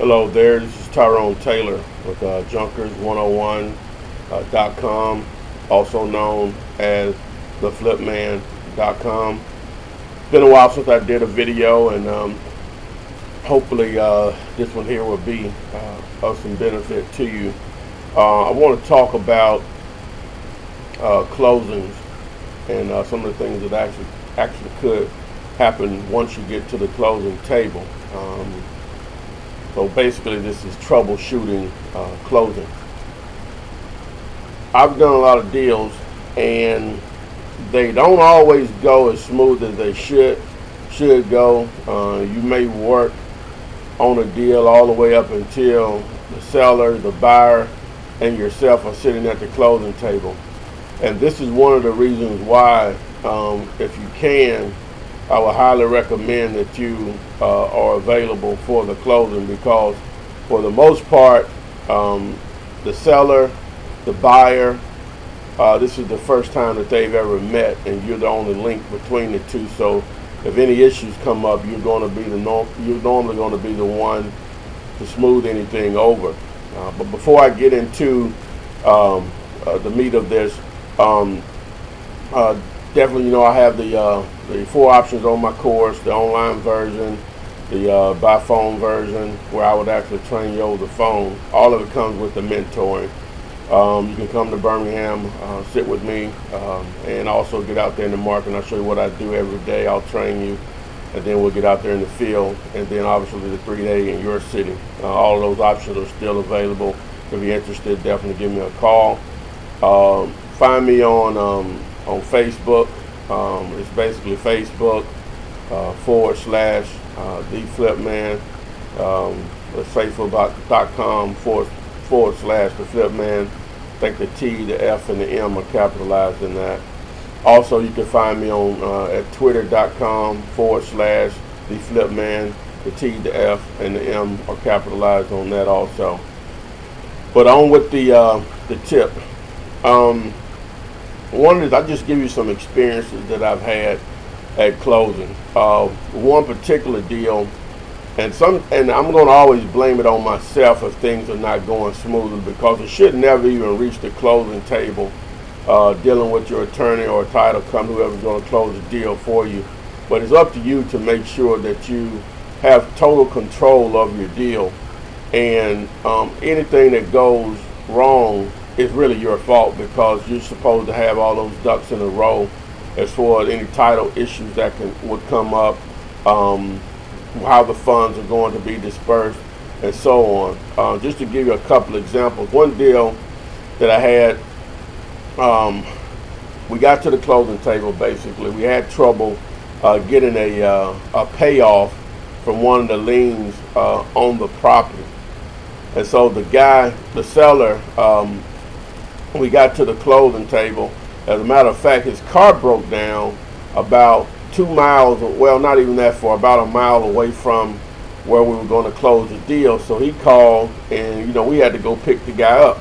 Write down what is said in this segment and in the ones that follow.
Hello there, this is Tyrone Taylor with Junkers101.com, also known as theflipman.com. It's been a while since I did a video, and hopefully this one here will be of some benefit to you. I want to talk about closings and some of the things that actually could happen once you get to the closing table. So basically this is troubleshooting closing. I've done a lot of deals and they don't always go as smooth as they should go. You may work on a deal all the way up until the seller, the buyer, and yourself are sitting at the closing table. And this is one of the reasons why, if you can, I would highly recommend that you are available for the closing, because for the most part, the seller, the buyer, this is the first time that they've ever met, and you're the only link between the two. So if any issues come up, you're normally going to be the one to smooth anything over. But before I get into the meat of this, definitely, I have the 4 options on my course: the online version, the by phone version, where I would actually train you over the phone. All of it comes with the mentoring. You can come to Birmingham, sit with me, and also get out there in the market, and I'll show you what I do every day. I'll train you, and then we'll get out there in the field, and then obviously the 3-day in your city. All of those options are still available. If you're interested, definitely give me a call. Find me on Facebook. It's basically Facebook / the Flipman. It's facebook.com / the Flipman. I think the T, the F, and the M are capitalized in that. Also, you can find me on at twitter.com / the Flipman. The T, the F, and the M are capitalized on that also. But on with the tip. One is, I'll just give you some experiences that I've had at closing. One particular deal, and I'm going to always blame it on myself if things are not going smoothly, because it should never even reach the closing table, dealing with your attorney or title company, whoever's going to close the deal for you. But it's up to you to make sure that you have total control of your deal, and anything that goes wrong is really your fault, because you're supposed to have all those ducks in a row as far as any title issues that would come up, how the funds are going to be dispersed, and so on. Just to give you a couple examples, one deal that I had, we got to the closing table. Basically, we had trouble getting a payoff from one of the liens on the property, and so the seller, we got to the closing table. As a matter of fact, his car broke down about 2 miles, well, not even that far, about a mile away from where we were going to close the deal. So he called, and we had to go pick the guy up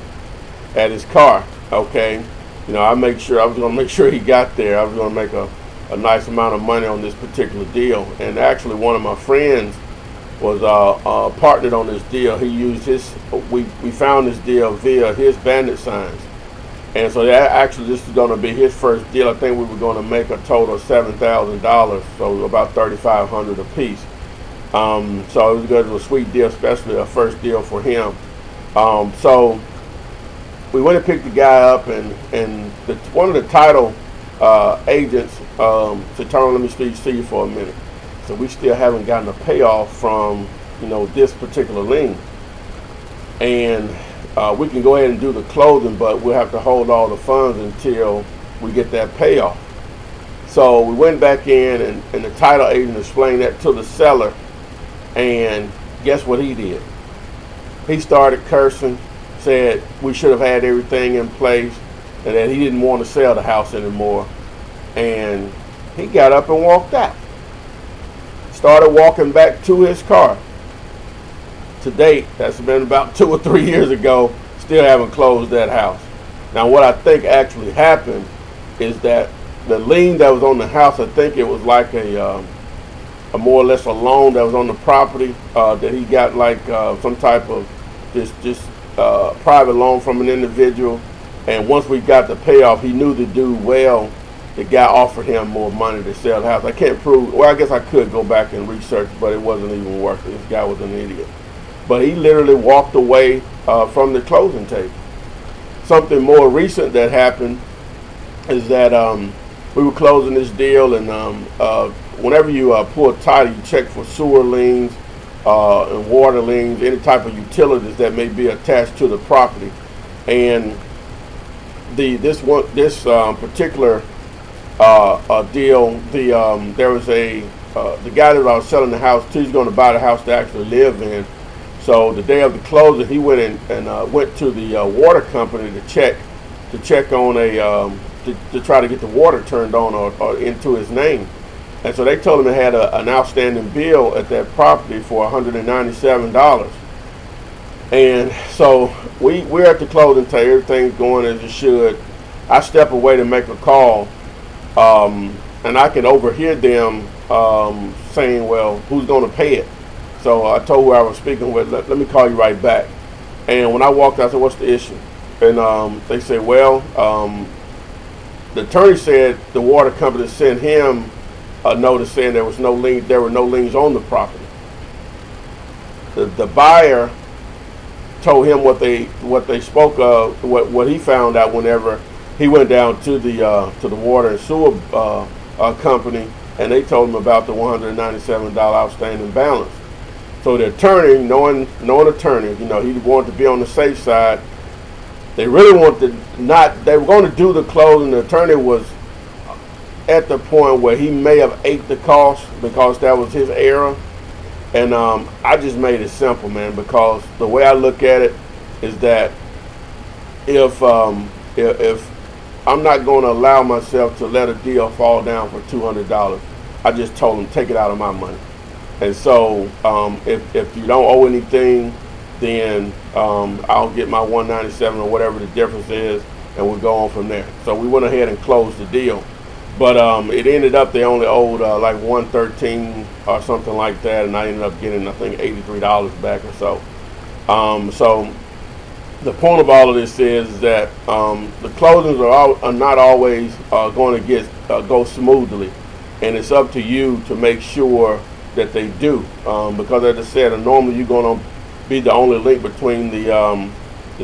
at his car. Okay, I was going to make sure he got there. I was going to make a nice amount of money on this particular deal. And actually, one of my friends was partnered on this deal. He used we found this deal via his bandit signs. And so this is going to be his first deal. I think we were going to make a total of $7,000, so about $3,500 a piece. So it was a sweet deal, especially a first deal for him. So we went and picked the guy up, and one of the title agents said, "Turn, let me see you for a minute." So we still haven't gotten a payoff from this particular lien, and we can go ahead and do the closing, but we'll have to hold all the funds until we get that payoff. So we went back in, and the title agent explained that to the seller, and guess what he did? He started cursing, said we should have had everything in place, and that he didn't want to sell the house anymore. And he got up and walked out. Started walking back to his car. To date, that's been about 2 or 3 years ago, still haven't closed that house. Now, what I think actually happened is that the lien that was on the house, I think it was like a more or less a loan that was on the property, that he got like some type of just private loan from an individual. And once we got the payoff, he knew the dude well. The guy offered him more money to sell the house. I can't prove, well, I guess I could go back and research, but it wasn't even worth it. This guy was an idiot. But he literally walked away from the closing table. Something more recent that happened is that we were closing this deal, and whenever you pull a title, you check for sewer liens and water liens, any type of utilities that may be attached to the property. And this particular deal, there was the guy that I was selling the house to, he's going to buy the house to actually live in. So the day of the closing, he went in and went to the water company to check on to try to get the water turned on or into his name. And so they told him it had an outstanding bill at that property for $197. And so we're at the closing table, everything's going as it should. I step away to make a call, and I can overhear them saying, well, who's going to pay it? So I told who I was speaking with, let me call you right back. And when I walked out, I said, what's the issue? And they said, well, the attorney said the water company sent him a notice saying there were no liens on the property. The buyer told him what they spoke of, what he found out whenever he went down to the water and sewer company, and they told him about the $197 outstanding balance. So the attorney, knowing attorney, he wanted to be on the safe side. They really wanted they were going to do the closing. The attorney was at the point where he may have ate the cost because that was his error. And I just made it simple, man, because the way I look at it is that if I'm not going to allow myself to let a deal fall down for $200, I just told him, take it out of my money. And so if you don't owe anything, then I'll get my $197 or whatever the difference is, and we'll go on from there. So we went ahead and closed the deal. But it ended up they only owed like $113 or something like that, and I ended up getting, I think, $83 back or so. So the point of all of this is that the closings are not always going to go smoothly, and it's up to you to make sure that they do, because as I said, normally you're going to be the only link between the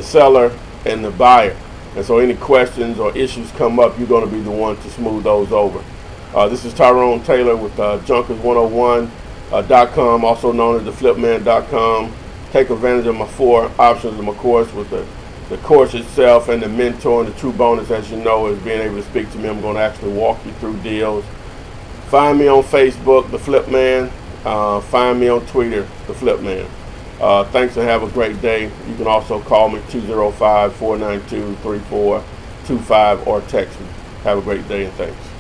seller and the buyer. And so any questions or issues come up, you're going to be the one to smooth those over. This is Tyrone Taylor with Junkers101.com, also known as theflipman.com. Take advantage of my 4 options of my course, with the course itself and the mentor. And the true bonus, as you know, is being able to speak to me. I'm going to actually walk you through deals. Find me on Facebook, The Flip Man. Find me on Twitter, The Flip Man. Thanks and have a great day. You can also call me 205-492-3425 or text me. Have a great day and thanks.